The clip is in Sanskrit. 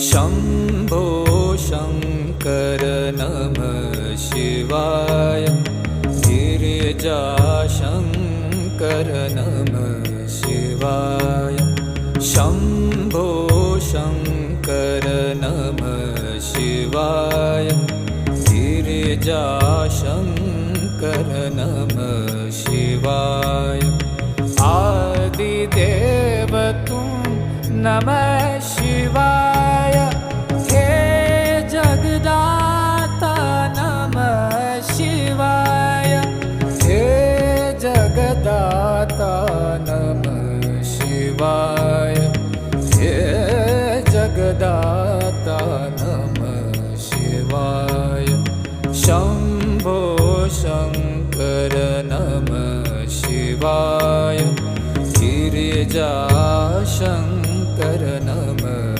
शम्भो शङ्कर नमः शिवाय। गिरिजाशङ्कर नमः शिवाय। शम्भो शङ्कर नमः शिवाय। गिरिजाशङ्कर नमः शिवाय। आदिदेव तुम नमः शिवाय।